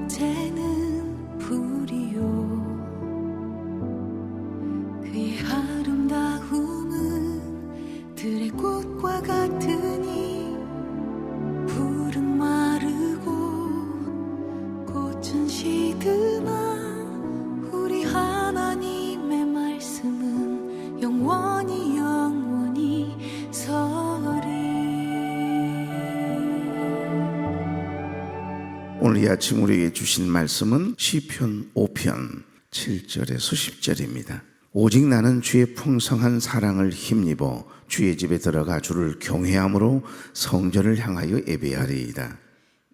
이제는 불이요 그의 아름다움은 들의 꽃과 같으니 불은 마르고 꽃은 시드나 우리 하나님의 말씀은 영원히 서리. 오늘 이 아침 우리에게 주신 말씀은 시편 5편 7절에서 10절입니다. 오직 나는 주의 풍성한 사랑을 힘입어 주의 집에 들어가 주를 경외함으로 성전을 향하여 예배하리이다.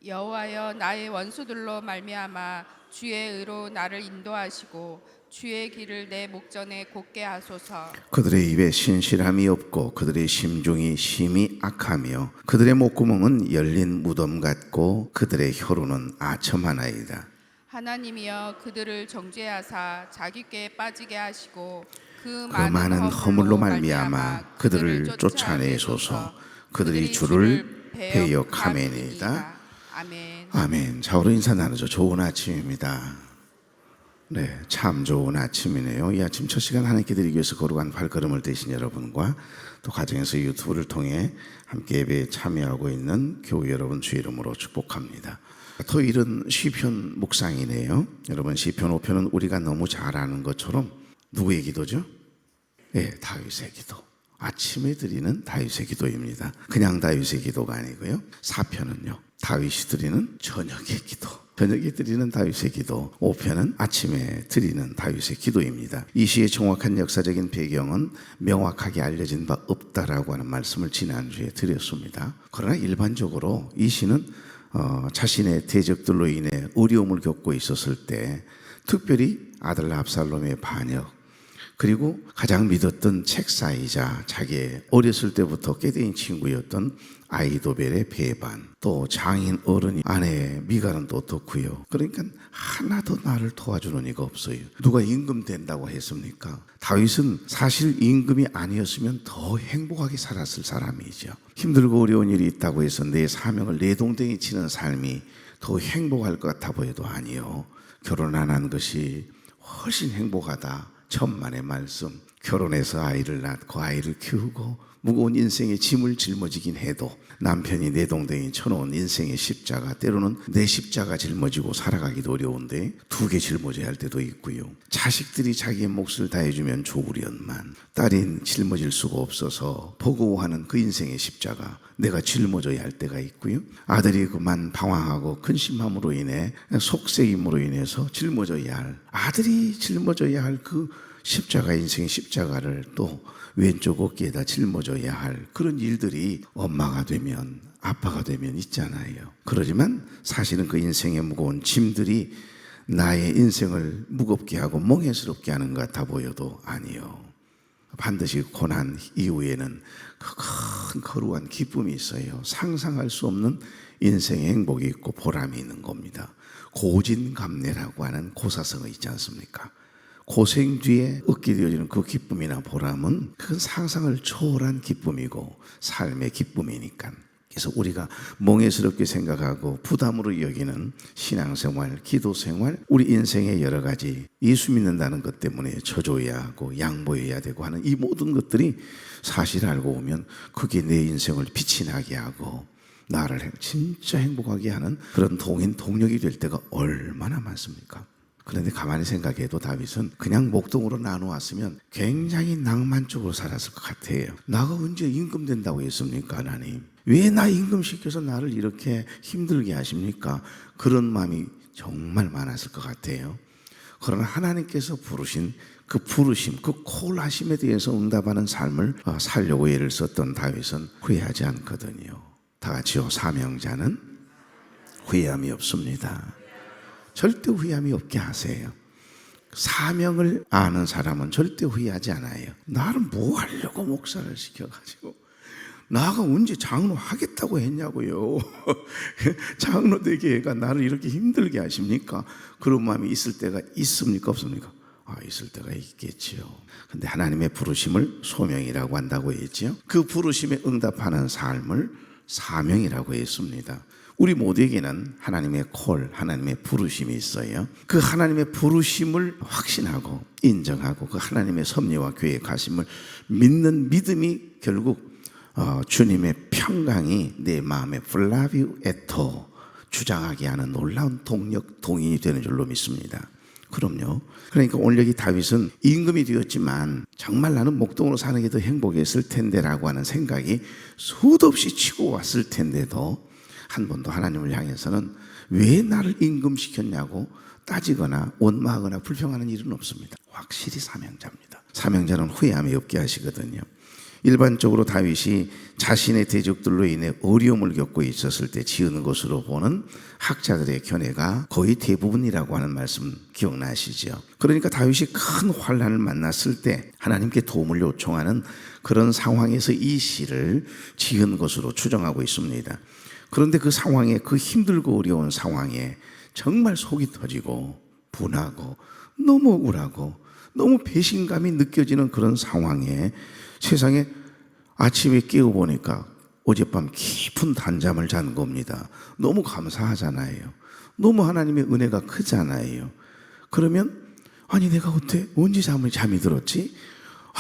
여호와여, 나의 원수들로 말미암아 주의 의로 나를 인도하시고 주의 길을 내 목전에 곧게 하소서. 그들의 입에 신실함이 없고 그들의 심중이 심히 악하며 그들의 목구멍은 열린 무덤 같고 그들의 혀로는 아첨하나이다. 하나님이여, 그들을 정죄하사 자기께 빠지게 하시고 그 많은 허물로 말미암아 그들을 쫓아내소서. 그들이 주를 배역하매니이다. 아멘. 아멘. 자, 우리 인사 나누죠. 좋은 아침입니다. 네, 참 좋은 아침이네요. 이 아침 첫 시간 하나님께 드리기 위해서 거룩한 발걸음을 떼신 여러분과 또 가정에서 유튜브를 통해 함께 예배에 참여하고 있는 교회 여러분 주 이름으로 축복합니다. 토요일은 시편 묵상이네요. 여러분, 시편 5편은 우리가 너무 잘 아는 것처럼 누구의 기도죠? 네, 다윗의 기도. 아침에 드리는 다윗의 기도입니다. 그냥 다윗의 기도가 아니고요. 4편은요, 다윗이 드리는 저녁의 기도. 저녁에 드리는 다윗의 기도, 5편은 아침에 드리는 다윗의 기도입니다. 이 시의 정확한 역사적인 배경은 명확하게 알려진 바 없다라고 하는 말씀을 지난주에 드렸습니다. 그러나 일반적으로 이 시는 자신의 대적들로 인해 어려움을 겪고 있었을 때 특별히 아들 압살롬의 반역, 그리고 가장 믿었던 책사이자 자기의 어렸을 때부터 깨대인 친구였던 아이도벨의 배반, 또 장인 어른이 아내 미갈은 또 어떻고요. 그러니까 하나도 나를 도와주는 이가 없어요. 누가 임금 된다고 했습니까? 다윗은 사실 임금이 아니었으면 더 행복하게 살았을 사람이죠. 힘들고 어려운 일이 있다고 해서 내 사명을 내동댕이 치는 삶이 더 행복할 것 같아 보여도 아니요. 결혼 안 한 것이 훨씬 행복하다. 천만의 말씀. 결혼해서 아이를 낳고 아이를 키우고 무거운 인생의 짐을 짊어지긴 해도 남편이 내동댕이 쳐놓은 인생의 십자가, 때로는 내 십자가 짊어지고 살아가기도 어려운데 2개 짊어져야 할 때도 있고요. 자식들이 자기의 몫을 다해주면 좋으련만 딸이 짊어질 수가 없어서 버거워하는 그 인생의 십자가 내가 짊어져야 할 때가 있고요. 아들이 그만 방황하고 근심함으로 인해 속세임으로 인해서 짊어져야 할, 아들이 짊어져야 할 그 십자가, 인생의 십자가를 또 왼쪽 어깨에다 짊어져야 할 그런 일들이 엄마가 되면, 아빠가 되면 있잖아요. 그러지만 사실은 그 인생의 무거운 짐들이 나의 인생을 무겁게 하고 멍해스럽게 하는 것 같아 보여도 아니요. 반드시 고난 이후에는 그 큰 거룩한 기쁨이 있어요. 상상할 수 없는 인생의 행복이 있고 보람이 있는 겁니다. 고진감래라고 하는 고사성어 있지 않습니까? 고생 뒤에 얻게 되어지는 그 기쁨이나 보람은 그건 상상을 초월한 기쁨이고 삶의 기쁨이니까. 그래서 우리가 멍해스럽게 생각하고 부담으로 여기는 신앙생활, 기도생활, 우리 인생의 여러 가지 예수 믿는다는 것 때문에 져줘야 하고 양보해야 되고 하는 이 모든 것들이 사실 알고 보면 그게 내 인생을 빛이 나게 하고 나를 진짜 행복하게 하는 그런 동력이 될 때가 얼마나 많습니까? 그런데 가만히 생각해도 다윗은 그냥 목동으로 나누었으면 굉장히 낭만적으로 살았을 것 같아요. 나가 언제 임금 된다고 했습니까, 하나님? 왜 나 임금시켜서 나를 이렇게 힘들게 하십니까? 그런 마음이 정말 많았을 것 같아요. 그러나 하나님께서 부르신 그 부르심, 그 콜하심에 대해서 응답하는 삶을 살려고 애를 썼던 다윗은 후회하지 않거든요. 다 같이요. 사명자는 후회함이 없습니다. 절대 후회함이 없게 하세요. 사명을 아는 사람은 절대 후회하지 않아요. 나를 뭐 하려고 목사를 시켜가지고 나가 언제 장로 하겠다고 했냐고요. 장로 되게 해가 나를 이렇게 힘들게 하십니까? 그런 마음이 있을 때가 있습니까, 없습니까? 있을 때가 있겠지요. 근데 하나님의 부르심을 소명이라고 한다고 했지요. 그 부르심에 응답하는 삶을 사명이라고 했습니다. 우리 모두에게는 하나님의 콜, 하나님의 부르심이 있어요. 그 하나님의 부르심을 확신하고 인정하고 그 하나님의 섭리와 계획하심을 믿는 믿음이 결국 주님의 평강이 내 마음에 플라비우 에토 주장하게 하는 놀라운 동력, 동인이 되는 줄로 믿습니다. 그럼요. 그러니까 오늘 여기 다윗은 임금이 되었지만 정말 나는 목동으로 사는 게 더 행복했을 텐데라고 하는 생각이 수도 없이 치고 왔을 텐데도 한 번도 하나님을 향해서는 왜 나를 임금시켰냐고 따지거나 원망하거나 불평하는 일은 없습니다. 확실히 사명자입니다. 사명자는 후회함이 없게 하시거든요. 일반적으로 다윗이 자신의 대적들로 인해 어려움을 겪고 있었을 때 지은 것으로 보는 학자들의 견해가 거의 대부분이라고 하는 말씀 기억나시죠? 그러니까 다윗이 큰 환난을 만났을 때 하나님께 도움을 요청하는 그런 상황에서 이 시를 지은 것으로 추정하고 있습니다. 그런데 그 상황에, 그 힘들고 어려운 상황에 정말 속이 터지고 분하고 너무 억울하고 너무 배신감이 느껴지는 그런 상황에 세상에 아침에 깨어보니까 어젯밤 깊은 단잠을 잔 겁니다. 너무 감사하잖아요. 너무 하나님의 은혜가 크잖아요. 그러면 아니 내가 어때? 언제 잠이 들었지?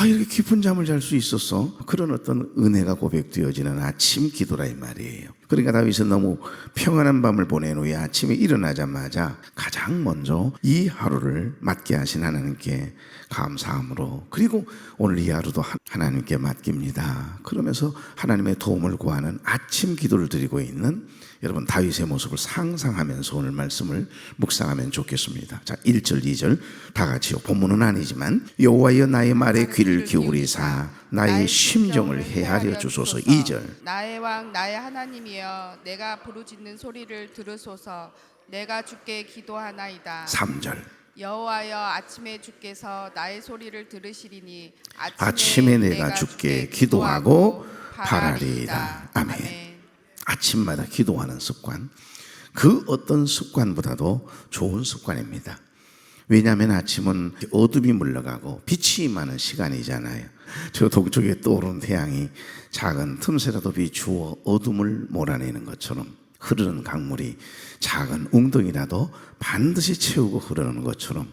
이렇게 깊은 잠을 잘 수 있었어. 그런 어떤 은혜가 고백되어지는 아침 기도라 이 말이에요. 그러니까 다윗은 너무 평안한 밤을 보낸 후에 아침에 일어나자마자 가장 먼저 이 하루를 맞게 하신 하나님께 감사함으로, 그리고 오늘 이 하루도 하나님께 맡깁니다. 그러면서 하나님의 도움을 구하는 아침 기도를 드리고 있는 여러분 다윗의 모습을 상상하면서 오늘 말씀을 묵상하면 좋겠습니다. 자, 1절 2절 다 같이요. 본문은 아니지만 여호와여 나의 말에 귀를 기울이사 나의 심정을 헤아려 주소서. 2절 나의 왕 나의 하나님이여 내가 부르짖는 소리를 들으소서. 내가 주께 기도하나이다. 3절 여호와여 아침에 주께서 나의 소리를 들으시리니 아침에 내가 주께 기도하고 바라리이다. 아멘. 아침마다 기도하는 습관, 그 어떤 습관보다도 좋은 습관입니다. 왜냐하면 아침은 어둠이 물러가고 빛이 임하는 시간이잖아요. 저 동쪽에 떠오르는 태양이 작은 틈새라도 비추어 어둠을 몰아내는 것처럼, 흐르는 강물이 작은 웅덩이라도 반드시 채우고 흐르는 것처럼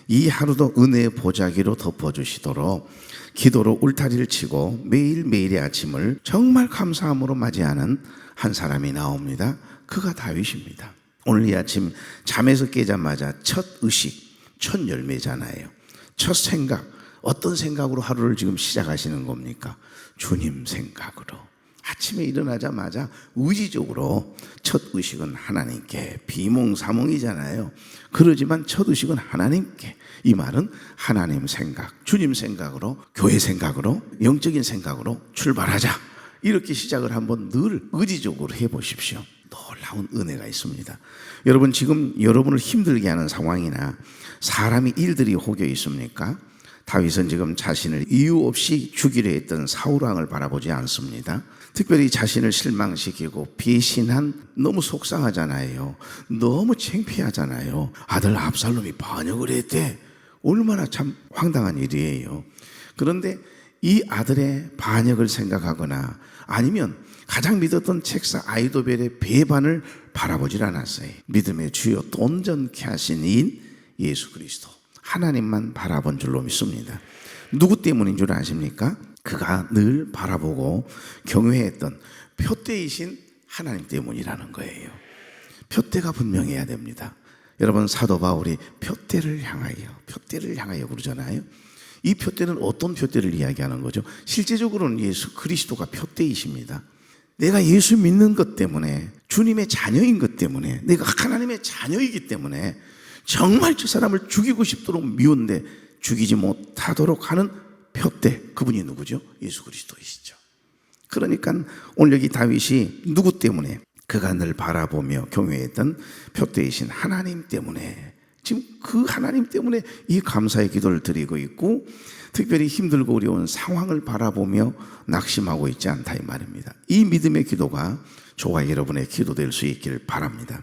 이 하루도 은혜의 보자기로 덮어주시도록 기도로 울타리를 치고 매일매일의 아침을 정말 감사함으로 맞이하는 한 사람이 나옵니다. 그가 다윗입니다. 오늘 이 아침 잠에서 깨자마자 첫 의식, 첫 열매잖아요. 첫 생각, 어떤 생각으로 하루를 지금 시작하시는 겁니까? 주님 생각으로. 아침에 일어나자마자 의지적으로 첫 의식은 하나님께, 비몽사몽이잖아요. 그러지만 첫 의식은 하나님께. 이 말은 하나님 생각, 주님 생각으로, 교회 생각으로, 영적인 생각으로 출발하자. 이렇게 시작을 한번 늘 의지적으로 해보십시오. 놀라운 은혜가 있습니다. 여러분 지금 여러분을 힘들게 하는 상황이나 사람이 일들이 혹여 있습니까? 다윗은 지금 자신을 이유 없이 죽이려 했던 사울왕을 바라보지 않습니다. 특별히 자신을 실망시키고 배신한, 너무 속상하잖아요. 너무 창피하잖아요. 아들 압살롬이 반역을 했대. 얼마나 참 황당한 일이에요. 그런데 이 아들의 반역을 생각하거나 아니면 가장 믿었던 책사 아이도벨의 배반을 바라보질 않았어요. 믿음의 주요 또 온전케 하신 이인 예수 그리스도, 하나님만 바라본 줄로 믿습니다. 누구 때문인 줄 아십니까? 그가 늘 바라보고 경외했던 표대이신 하나님 때문이라는 거예요. 표대가 분명해야 됩니다. 여러분 사도 바울이 표대를 향하여 그러잖아요. 이 표대는 어떤 표대를 이야기하는 거죠? 실제적으로는 예수 그리스도가 표대이십니다. 내가 예수 믿는 것 때문에, 주님의 자녀인 것 때문에, 내가 하나님의 자녀이기 때문에 정말 저 사람을 죽이고 싶도록 미운데 죽이지 못하도록 하는 표대, 그분이 누구죠? 예수 그리스도이시죠. 그러니까 오늘 여기 다윗이 누구 때문에? 그가 늘 바라보며 경외했던 표대이신 하나님 때문에, 지금 그 하나님 때문에 이 감사의 기도를 드리고 있고, 특별히 힘들고 어려운 상황을 바라보며 낙심하고 있지 않다 이 말입니다. 이 믿음의 기도가 저와 여러분의 기도될 수 있기를 바랍니다.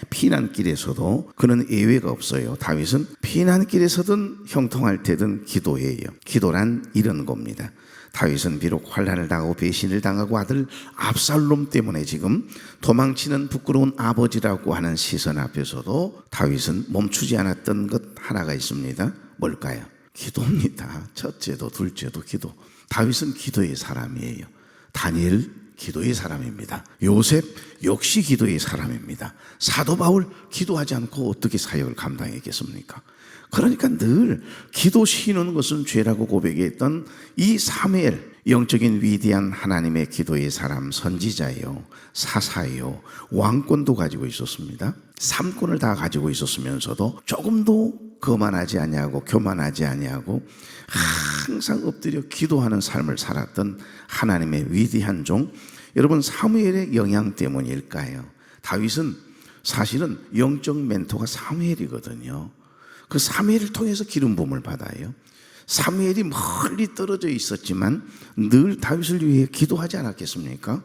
피난길에서도 그는 예외가 없어요. 다윗은 피난길에서든 형통할 때든 기도해요. 기도란 이런 겁니다. 다윗은 비록 환난을 당하고 배신을 당하고 아들 압살롬 때문에 지금 도망치는 부끄러운 아버지라고 하는 시선 앞에서도 다윗은 멈추지 않았던 것 하나가 있습니다. 뭘까요? 기도입니다. 첫째도 둘째도 기도. 다윗은 기도의 사람이에요. 다니엘 기도의 사람입니다. 요셉 역시 기도의 사람입니다. 사도 바울 기도하지 않고 어떻게 사역을 감당했겠습니까? 그러니까 늘 기도 쉬는 것은 죄라고 고백했던 이 사무엘, 영적인 위대한 하나님의 기도의 사람, 선지자예요. 사사예요. 왕권도 가지고 있었습니다. 3권을 다 가지고 있었으면서도 조금도 거만하지 아니하고 교만하지 아니하고 항상 엎드려 기도하는 삶을 살았던 하나님의 위대한 종. 여러분, 사무엘의 영향 때문일까요? 다윗은 사실은 영적 멘토가 사무엘이거든요. 그 사무엘을 통해서 기름 부음을 받아요. 사무엘이 멀리 떨어져 있었지만 늘 다윗을 위해 기도하지 않았겠습니까?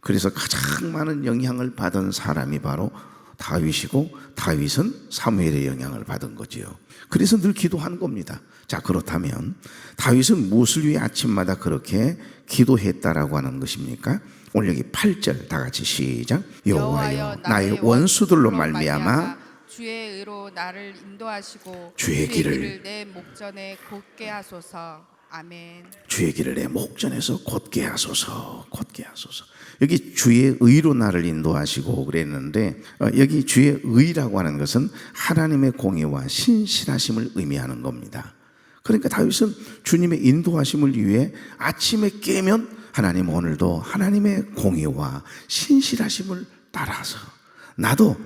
그래서 가장 많은 영향을 받은 사람이 바로 다윗이고, 다윗은 사무엘의 영향을 받은 거지요. 그래서 늘 기도하는 겁니다. 자, 그렇다면 다윗은 무엇을 위해 아침마다 그렇게 기도했다라고 하는 것입니까? 오늘 여기 8절 다 같이 시작. 여호와여, 나의 원수들로 말미암아 주의 의로 나를 인도하시고 주의 길을 내 목전에 곧게 하소서. 아멘. 주의 길을 내 목전에서 곧게 하소서. 곧게 하소서. 여기 주의 의로 나를 인도하시고 그랬는데, 여기 주의 의라고 하는 것은 하나님의 공의와 신실하심을 의미하는 겁니다. 그러니까 다윗은 주님의 인도하심을 위해 아침에 깨면 하나님, 오늘도 하나님의 공의와 신실하심을 따라서 나도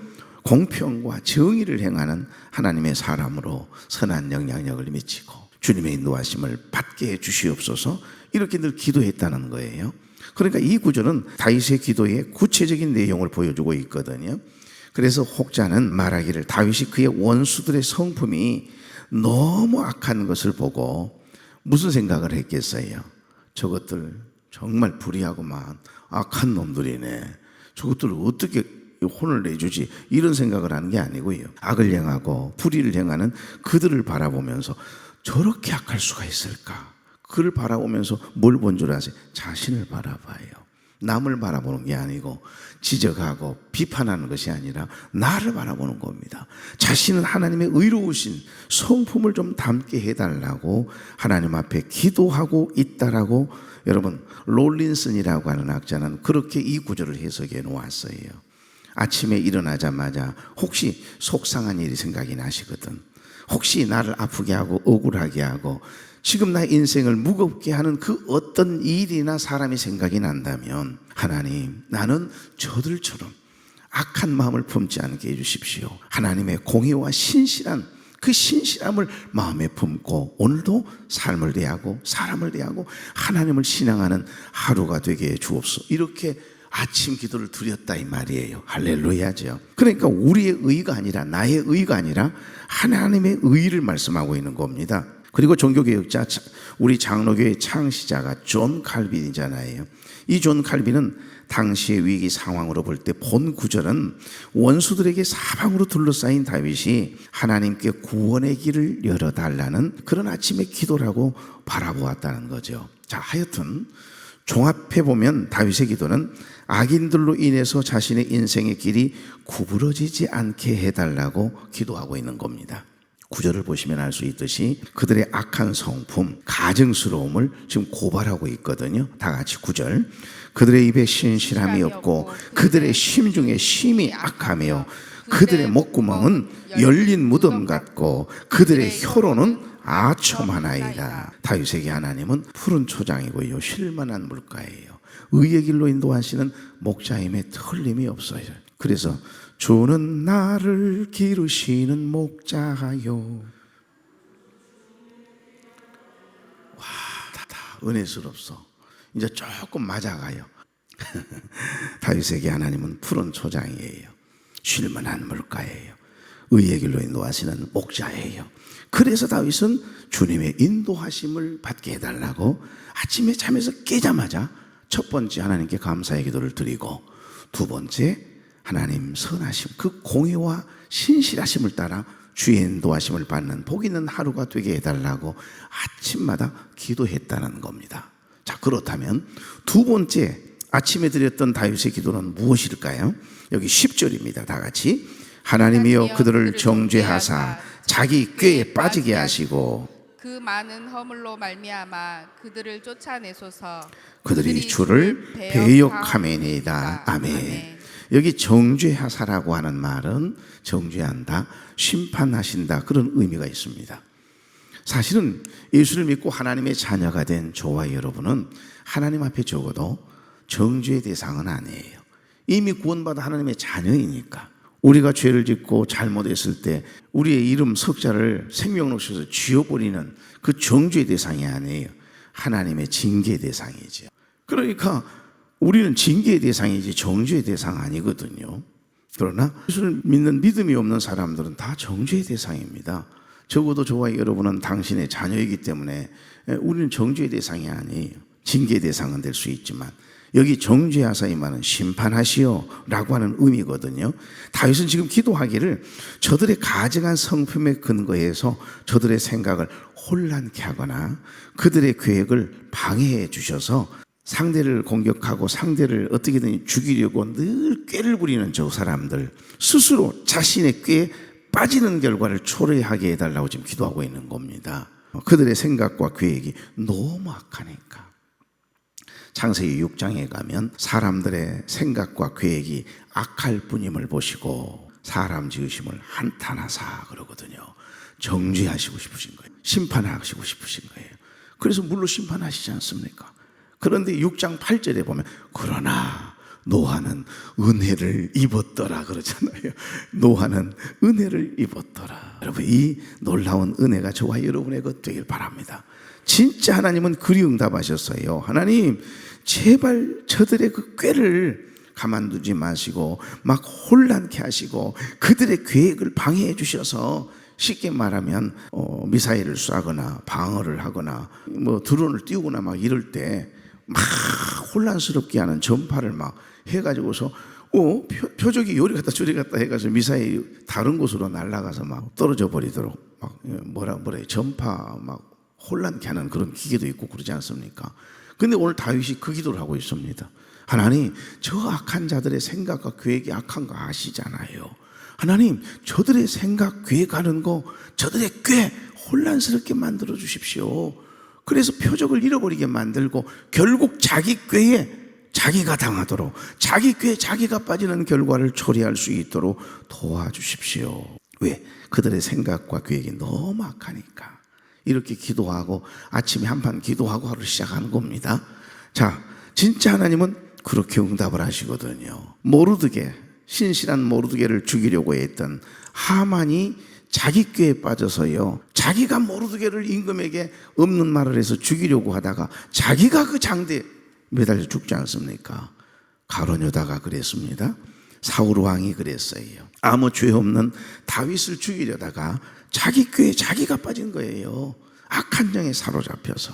공평과 정의를 행하는 하나님의 사람으로 선한 영향력을 미치고 주님의 인도하심을 받게 해 주시옵소서. 이렇게 늘 기도했다는 거예요. 그러니까 이 구절은 다윗의 기도의 구체적인 내용을 보여주고 있거든요. 그래서 혹자는 말하기를 다윗이 그의 원수들의 성품이 너무 악한 것을 보고 무슨 생각을 했겠어요? 저것들 정말 불의하고만 악한 놈들이네. 저것들을 어떻게 혼을 내주지? 이런 생각을 하는 게 아니고요. 악을 행하고 불의를 행하는 그들을 바라보면서 저렇게 악할 수가 있을까? 그를 바라보면서 뭘 본 줄 아세요? 자신을 바라봐요. 남을 바라보는 게 아니고 지적하고 비판하는 것이 아니라 나를 바라보는 겁니다. 자신은 하나님의 의로우신 성품을 좀 담게 해달라고 하나님 앞에 기도하고 있다라고, 여러분, 롤린슨이라고 하는 학자는 그렇게 이 구절을 해석해 놓았어요. 아침에 일어나자마자 혹시 속상한 일이 생각이 나시거든. 혹시 나를 아프게 하고 억울하게 하고 지금 나의 인생을 무겁게 하는 그 어떤 일이나 사람이 생각이 난다면, 하나님, 나는 저들처럼 악한 마음을 품지 않게 해주십시오. 하나님의 공의와 신실한 그 신실함을 마음에 품고 오늘도 삶을 대하고 사람을 대하고 하나님을 신앙하는 하루가 되게 해 주옵소서. 이렇게 아침 기도를 드렸다 이 말이에요. 할렐루야죠. 그러니까 우리의 의가 아니라, 나의 의가 아니라 하나님의 의를 말씀하고 있는 겁니다. 그리고 종교개혁자, 우리 장로교의 창시자가 존 칼빈이잖아요. 이 존 칼빈은 당시의 위기 상황으로 볼 때 본 구절은 원수들에게 사방으로 둘러싸인 다윗이 하나님께 구원의 길을 열어달라는 그런 아침의 기도라고 바라보았다는 거죠. 자, 하여튼 종합해보면 다윗의 기도는 악인들로 인해서 자신의 인생의 길이 구부러지지 않게 해달라고 기도하고 있는 겁니다. 구절을 보시면 알 수 있듯이 그들의 악한 성품, 가증스러움을 지금 고발하고 있거든요. 다 같이 구절. 그들의 입에 신실함이 없고 그들의 심중에 심이 악하며 그들의 목구멍은 열린 무덤 같고 그들의 혀로는 아첨하나이다. 다윗에게 하나님은 푸른 초장이고요, 쉴만한 물가예요. 의의 길로 인도하시는 목자임에 틀림이 없어요. 그래서 주는 나를 기르시는 목자요. 와, 다 은혜스럽소. 이제 조금 맞아가요. 다윗에게 하나님은 푸른 초장이에요. 쉴만한 물가예요. 의의 길로 인도하시는 목자예요. 그래서 다윗은 주님의 인도하심을 받게 해달라고 아침에 잠에서 깨자마자 첫 번째 하나님께 감사의 기도를 드리고, 두 번째 하나님 선하심, 그 공의와 신실하심을 따라 주의 인도하심을 받는 복 있는 하루가 되게 해달라고 아침마다 기도했다는 겁니다. 자, 그렇다면 두 번째 아침에 드렸던 다윗의 기도는 무엇일까요? 여기 10절입니다. 다 같이. 하나님이여 그들을 정죄하사 자기 꾀에 빠지게 하시고 그 많은 허물로 말미암아 그들을 쫓아내소서. 그들이 주를 배역하매니이다. 아멘. 여기 정죄하사라고 하는 말은 정죄한다, 심판하신다, 그런 의미가 있습니다. 사실은 예수를 믿고 하나님의 자녀가 된 저와 여러분은 하나님 앞에 적어도 정죄의 대상은 아니에요. 이미 구원받아 하나님의 자녀이니까. 우리가 죄를 짓고 잘못했을 때 우리의 이름 석자를 생명록에서 지워버리는 그 정죄의 대상이 아니에요. 하나님의 징계의 대상이죠. 그러니까 우리는 징계의 대상이지 정죄의 대상 아니거든요. 그러나 예수를 믿는 믿음이 없는 사람들은 다 정죄의 대상입니다. 적어도 저와 여러분은 당신의 자녀이기 때문에 우리는 정죄의 대상이 아니에요. 징계의 대상은 될 수 있지만 여기 정죄하사 이 말은 심판하시오 라고 하는 의미거든요. 다윗은 지금 기도하기를 저들의 가증한 성품에 근거해서 저들의 생각을 혼란케 하거나 그들의 계획을 방해해 주셔서 상대를 공격하고 상대를 어떻게든 죽이려고 늘 꾀를 부리는 저 사람들 스스로 자신의 꾀에 빠지는 결과를 초래하게 해달라고 지금 기도하고 있는 겁니다. 그들의 생각과 계획이 너무 악하니까. 창세기 6장에 가면 사람들의 생각과 계획이 악할 뿐임을 보시고 사람 지으심을 한탄하사 그러거든요. 정죄하시고 싶으신 거예요. 심판하시고 싶으신 거예요. 그래서 물로 심판하시지 않습니까? 그런데 6장 8절에 보면 그러나 노아는 은혜를 입었더라 그러잖아요. 노아는 은혜를 입었더라. 여러분, 이 놀라운 은혜가 저와 여러분의 것 되길 바랍니다. 진짜 하나님은 그리 응답하셨어요. 하나님 제발 저들의 그 꾀를 가만두지 마시고 막 혼란케 하시고 그들의 계획을 방해해 주셔서 쉽게 말하면 미사일을 쏴거나 방어를 하거나 뭐 드론을 띄우거나 막 이럴 때 막 혼란스럽게 하는 전파를 막 해가지고서 표적이 요리 갔다 저리 갔다 해가지고 미사일이 다른 곳으로 날아가서 막 떨어져 버리도록 막 뭐라 전파 막 혼란케 하는 그런 기계도 있고 그러지 않습니까? 근데 오늘 다윗이 그 기도를 하고 있습니다. 하나님, 저 악한 자들의 생각과 계획이 악한 거 아시잖아요. 하나님, 저들의 생각, 계획하는 거, 저들의 꾀 혼란스럽게 만들어 주십시오. 그래서 표적을 잃어버리게 만들고 결국 자기 꾀에 자기가 당하도록, 자기 꾀에 자기가 빠지는 결과를 초래할 수 있도록 도와주십시오. 왜? 그들의 생각과 계획이 너무 악하니까. 이렇게 기도하고 아침에 한판 기도하고 하루 시작하는 겁니다. 자, 진짜 하나님은 그렇게 응답을 하시거든요. 모르드게, 신실한 모르드게를 죽이려고 했던 하만이 자기 꾀에 빠져서요, 자기가 모르드게를 임금에게 없는 말을 해서 죽이려고 하다가 자기가 그 장대에 매달려 죽지 않습니까? 가룟 유다가 그랬습니다. 사울 왕이 그랬어요. 아무 죄 없는 다윗을 죽이려다가 자기 꾀에 자기가 빠진 거예요. 악한 영에 사로잡혀서.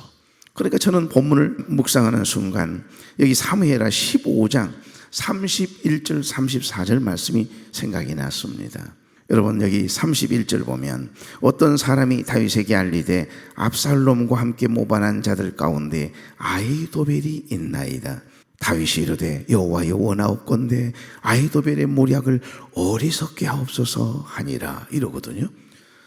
그러니까 저는 본문을 묵상하는 순간 여기 사무엘하 15장 31절 34절 말씀이 생각이 났습니다. 여러분, 여기 31절 보면 어떤 사람이 다윗에게 알리되 압살롬과 함께 모반한 자들 가운데 아히도벨이 있나이다. 다윗이 이르되 여호와여 원하옵건대 아히도벨의 모략을 어리석게 하옵소서 하니라 이러거든요.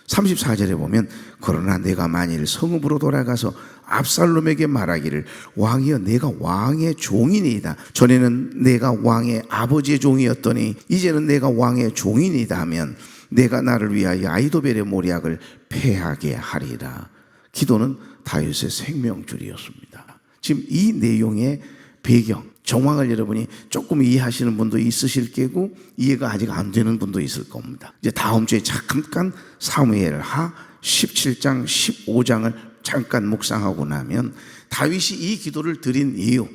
34절에 보면 그러나 내가 만일 성읍으로 돌아가서 압살롬에게 말하기를 왕이여 내가 왕의 종이니이다. 전에는 내가 왕의 아버지의 종이었더니 이제는 내가 왕의 종이니이다 하면 내가 나를 위하여 아히도벨의 모략을 패하게 하리라. 기도는 다윗의 생명줄이었습니다. 지금 이 내용의 배경, 정황을 여러분이 조금 이해하시는 분도 있으실 게고 이해가 아직 안 되는 분도 있을 겁니다. 이제 다음 주에 잠깐 사무엘하 17장 15장을 잠깐 묵상하고 나면 다윗이 이 기도를 드린 이유,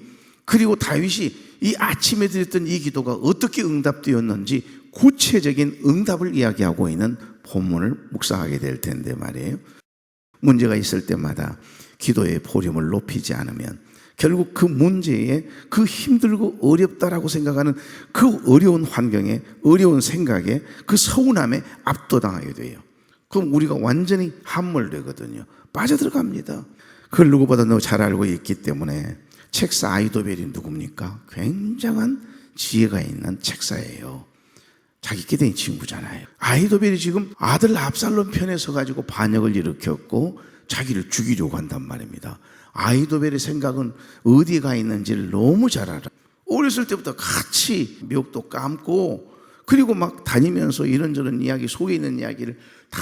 그리고 다윗이 이 아침에 드렸던 이 기도가 어떻게 응답되었는지 구체적인 응답을 이야기하고 있는 본문을 묵상하게 될 텐데 말이에요. 문제가 있을 때마다 기도의 볼륨을 높이지 않으면 결국 그 문제에 그 힘들고 어렵다라고 생각하는 그 어려운 환경에, 어려운 생각에, 그 서운함에 압도당하게 돼요. 그럼 우리가 완전히 함몰되거든요. 빠져들어갑니다. 그걸 누구보다 더 잘 알고 있기 때문에 책사 아히도벨이 누굽니까? 굉장한 지혜가 있는 책사예요. 자기 끼댕이 친구잖아요. 아히도벨이 지금 아들 압살롬 편에 서가지고 반역을 일으켰고 자기를 죽이려고 한단 말입니다. 아히도벨의 생각은 어디에 가 있는지를 너무 잘 알아. 어렸을 때부터 같이 미역도 감고 그리고 막 다니면서 이런저런 이야기, 속에 있는 이야기를 다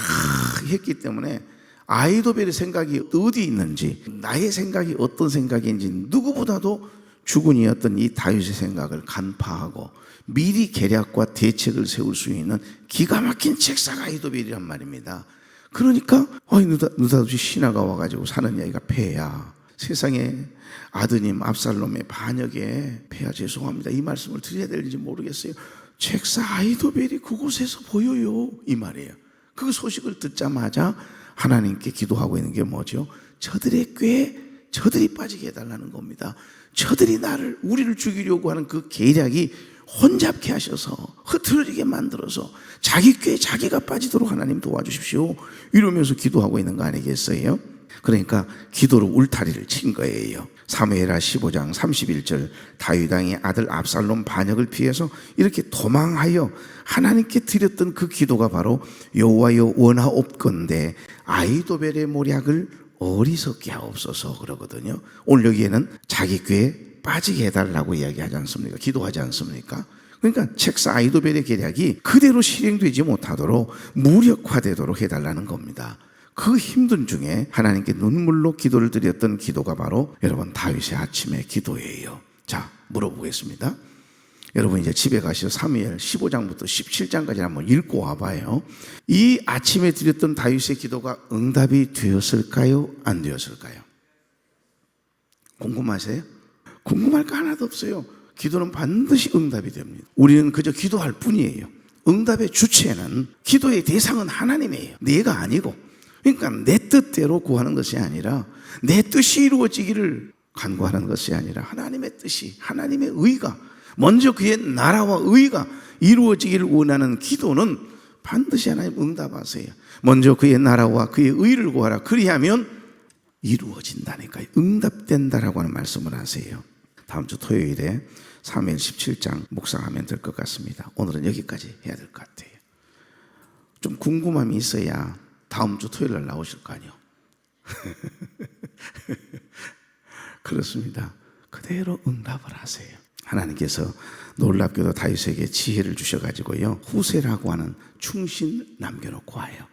했기 때문에 아히도벨의 생각이 어디 있는지, 나의 생각이 어떤 생각인지 누구보다도 주군이었던 이 다윗의 생각을 간파하고 미리 계략과 대책을 세울 수 있는 기가 막힌 책사가 아히도벨이란 말입니다. 그러니까 느닷없이 신하가 와가지고 사는 이야기가 폐야. 세상에 아드님 압살롬의 반역에 폐야 죄송합니다. 이 말씀을 드려야 될지 모르겠어요. 책사 아히도벨이 그곳에서 보여요. 이 말이에요. 그 소식을 듣자마자 하나님께 기도하고 있는 게 뭐죠? 저들의 꾀에 저들이 빠지게 해달라는 겁니다. 저들이 우리를 죽이려고 하는 그 계략이 혼잡케 하셔서 흐트러지게 만들어서 자기 꾀에 자기가 빠지도록 하나님 도와주십시오. 이러면서 기도하고 있는 거 아니겠어요? 그러니까 기도로 울타리를 친 거예요. 사무엘하 15장 31절 다윗 왕의 아들 압살롬 반역을 피해서 이렇게 도망하여 하나님께 드렸던 그 기도가 바로 여호와여 원하옵건대 아히도벨의 모략을 어리석게 하옵소서 그러거든요. 오늘 여기에는 자기 꾀에 빠지게 해달라고 이야기하지 않습니까? 기도하지 않습니까? 그러니까 책사 아히도벨의 계략이 그대로 실행되지 못하도록 무력화되도록 해달라는 겁니다. 그 힘든 중에 하나님께 눈물로 기도를 드렸던 기도가 바로 여러분 다윗의 아침의 기도예요. 자, 물어보겠습니다. 여러분 이제 집에 가셔서 사무엘 15장부터 17장까지 한번 읽고 와봐요. 이 아침에 드렸던 다윗의 기도가 응답이 되었을까요? 안 되었을까요? 궁금하세요? 궁금할 거 하나도 없어요. 기도는 반드시 응답이 됩니다. 우리는 그저 기도할 뿐이에요. 응답의 주체는, 기도의 대상은 하나님이에요. 내가 아니고. 그러니까 내 뜻대로 구하는 것이 아니라 내 뜻이 이루어지기를 간구하는 것이 아니라 하나님의 뜻이, 하나님의 의가, 먼저 그의 나라와 의가 이루어지기를 원하는 기도는 반드시 하나님 응답하세요. 먼저 그의 나라와 그의 의를 구하라. 그리하면 이루어진다니까요. 응답된다라고 하는 말씀을 하세요. 다음 주 토요일에 사무엘 17장 묵상하면 될 것 같습니다. 오늘은 여기까지 해야 될 것 같아요. 좀 궁금함이 있어야 다음 주 토요일 날 나오실 거 아니에요. 그렇습니다. 그대로 응답을 하세요. 하나님께서 놀랍게도 다윗에게 지혜를 주셔가지고요, 후세라고 하는 충신 남겨놓고 와요.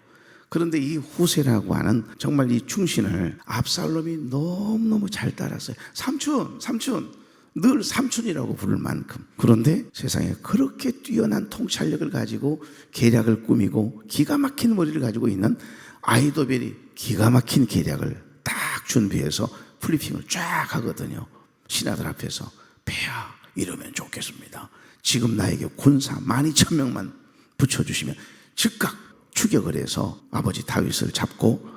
그런데 이 후세라고 하는 정말 이 충신을 압살롬이 너무너무 잘 따랐어요. 삼촌, 늘 삼촌이라고 부를 만큼. 그런데 세상에 그렇게 뛰어난 통찰력을 가지고 계략을 꾸미고 기가 막힌 머리를 가지고 있는 아히도벨이 기가 막힌 계략을 딱 준비해서 플리핑을 쫙 하거든요. 신하들 앞에서 폐하 이러면 좋겠습니다. 지금 나에게 군사 12,000명만 붙여주시면 즉각 추격을 해서 아버지 다윗을 잡고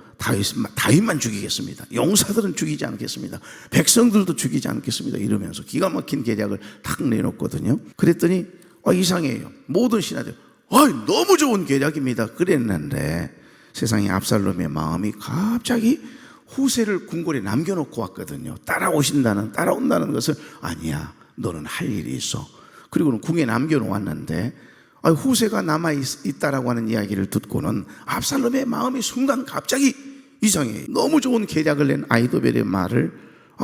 다윗만 죽이겠습니다. 용사들은 죽이지 않겠습니다. 백성들도 죽이지 않겠습니다. 이러면서 기가 막힌 계략을 탁 내놓거든요. 그랬더니 이상해요. 모든 신하들 너무 좋은 계략입니다. 그랬는데 세상에 압살롬의 마음이 갑자기 후세를 궁궐에 남겨놓고 왔거든요. 따라온다는 것을 아니야, 너는 할 일이 있어. 그리고는 궁에 남겨놓았는데 후세가 남아있다라고 하는 이야기를 듣고는 압살롬의 마음이 순간 갑자기 이상해. 너무 좋은 계략을 낸 아히도벨의 말을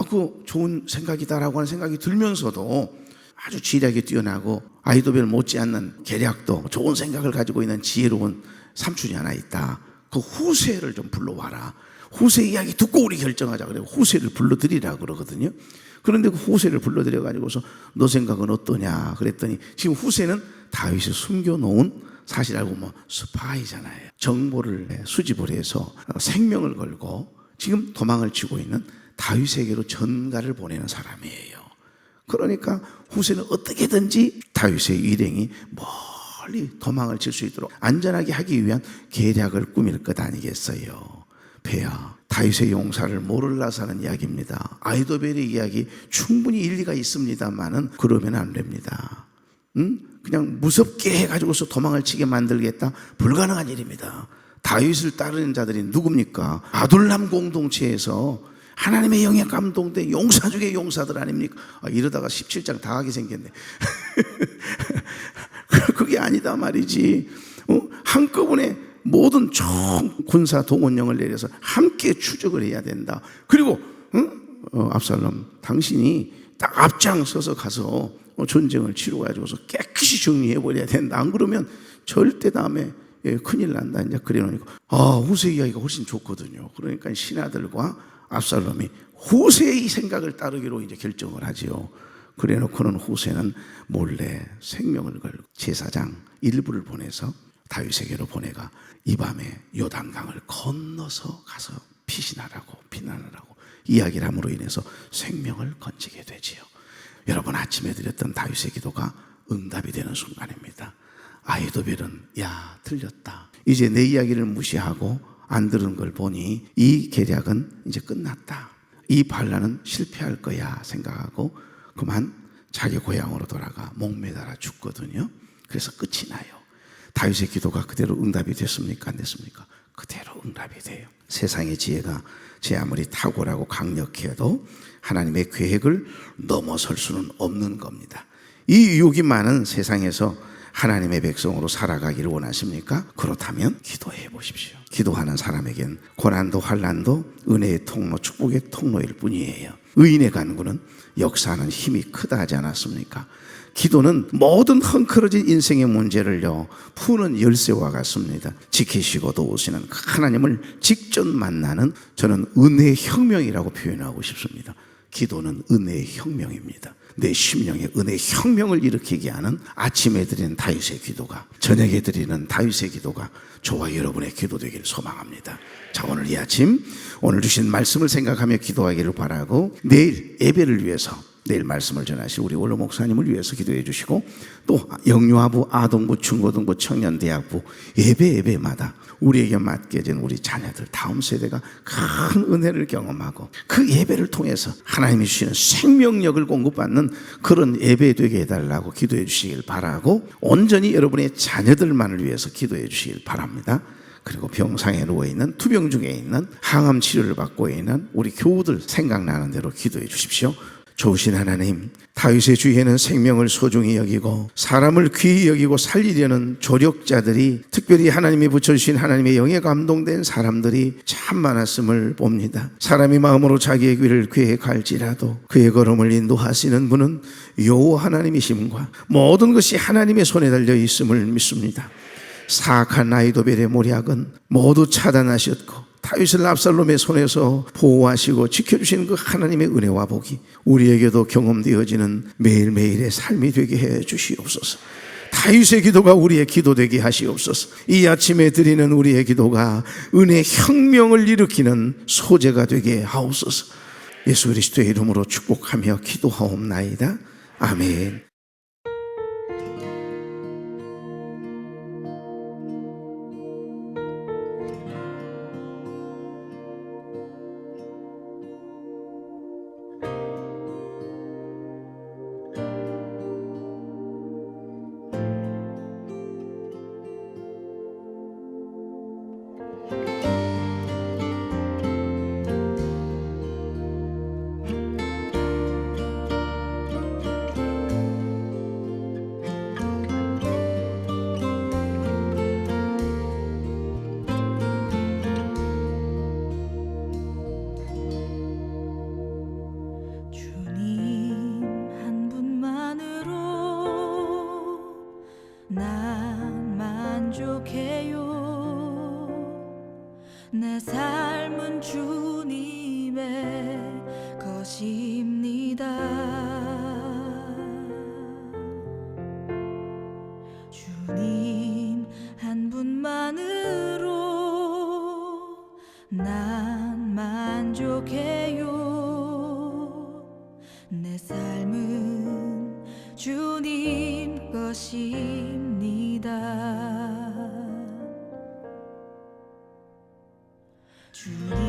그 좋은 생각이다라고 하는 생각이 들면서도 아주 지략이 뛰어나고 아히도벨 못지않는 계략도 좋은 생각을 가지고 있는 지혜로운 삼촌이 하나 있다. 그 후세를 좀 불러와라. 후세 이야기 듣고 우리 결정하자. 그래 후세를 불러드리라 그러거든요. 그런데 그 후세를 불러드려가지고서 너 생각은 어떠냐 그랬더니 지금 후세는 다윗이 숨겨놓은, 사실 알고 보면 스파이잖아요. 정보를 수집을 해서 생명을 걸고 지금 도망을 치고 있는 다윗에게로 전가를 보내는 사람이에요. 그러니까 후세는 어떻게든지 다윗의 일행이 멀리 도망을 칠 수 있도록 안전하게 하기 위한 계략을 꾸밀 것 아니겠어요. 폐하, 다윗의 용사를 모를라서 하는 이야기입니다. 아히도벨의 이야기 충분히 일리가 있습니다만은 그러면 안 됩니다. 그냥 무섭게 해가지고서 도망을 치게 만들겠다? 불가능한 일입니다. 다윗을 따르는 자들이 누굽니까? 아둘람 공동체에서 하나님의 영에 감동된 용사 중에 용사들 아닙니까? 이러다가 17장 다 하게 생겼네. 그게 아니다 말이지. 한꺼번에 모든 총 군사 동원령을 내려서 함께 추적을 해야 된다. 그리고 압살롬, 당신이 딱 앞장서서 가서 전쟁을 치러가지고서 깨끗이 정리해버려야 된다. 안 그러면 절대 다음에 큰일 난다. 이제 그래놓으니까 후세 이야기가 훨씬 좋거든요. 그러니까 신하들과 압살롬이 후세의 생각을 따르기로 이제 결정을 하지요. 그래놓고는 후세는 몰래 생명을 걸고 제사장 일부를 보내서 다윗에게로 보내가 이 밤에 요단강을 건너서 가서 피신하라고 비난하라고 이야기를 함으로 인해서 생명을 건지게 되지요. 여러분, 아침에 드렸던 다윗의 기도가 응답이 되는 순간입니다. 아히도벨은 야 틀렸다, 이제 내 이야기를 무시하고 안 들은 걸 보니 이 계략은 이제 끝났다, 이 반란은 실패할 거야 생각하고 그만 자기 고향으로 돌아가 목매달아 죽거든요. 그래서 끝이 나요. 다윗의 기도가 그대로 응답이 됐습니까? 안 됐습니까? 그대로 응답이 돼요. 세상의 지혜가 제 아무리 탁월하고 강력해도 하나님의 계획을 넘어설 수는 없는 겁니다. 이 유혹이 많은 세상에서 하나님의 백성으로 살아가기를 원하십니까? 그렇다면 기도해 보십시오. 기도하는 사람에겐 고난도 환난도 은혜의 통로, 축복의 통로일 뿐이에요. 의인의 간구는 역사하는 힘이 크다 하지 않았습니까? 기도는 모든 헝클어진 인생의 문제를요 푸는 열쇠와 같습니다. 지키시고 도우시는 하나님을 직접 만나는, 저는 은혜의 혁명이라고 표현하고 싶습니다. 기도는 은혜의 혁명입니다. 내 심령에 은혜의 혁명을 일으키게 하는 아침에 드리는 다윗의 기도가, 저녁에 드리는 다윗의 기도가 저와 여러분의 기도 되기를 소망합니다. 자, 오늘 이 아침 오늘 주신 말씀을 생각하며 기도하기를 바라고, 내일 예배를 위해서 내일 말씀을 전하실 우리 원로 목사님을 위해서 기도해 주시고, 또 영유아부, 아동부, 중고등부, 청년대학부 예배마다 우리에게 맡겨진 우리 자녀들 다음 세대가 큰 은혜를 경험하고 그 예배를 통해서 하나님이 주시는 생명력을 공급받는 그런 예배 되게 해달라고 기도해 주시길 바라고, 온전히 여러분의 자녀들만을 위해서 기도해 주시길 바랍니다. 그리고 병상에 누워있는, 투병 중에 있는, 항암 치료를 받고 있는 우리 교우들 생각나는 대로 기도해 주십시오. 좋으신 하나님, 다윗의 주위에는 생명을 소중히 여기고 사람을 귀히 여기고 살리려는 조력자들이, 특별히 하나님이 붙여주신 하나님의 영에 감동된 사람들이 참 많았음을 봅니다. 사람이 마음으로 자기의 길을 계획할지라도 그의 걸음을 인도하시는 분은 여호와 하나님이심과 모든 것이 하나님의 손에 달려 있음을 믿습니다. 사악한 아히도벨의 모략은 모두 차단하셨고 다윗을 압살롬의 손에서 보호하시고 지켜주시는 그 하나님의 은혜와 복이 우리에게도 경험되어지는 매일매일의 삶이 되게 해 주시옵소서. 다윗의 기도가 우리의 기도 되게 하시옵소서. 이 아침에 드리는 우리의 기도가 은혜 혁명을 일으키는 소재가 되게 하옵소서. 예수 그리스도의 이름으로 축복하며 기도하옵나이다. 아멘. 난 만족해요. 내 삶은 주님의 것입니다. 주님 한 분만으로 난 만족해요. 내 삶은 주님 것입니다. 주님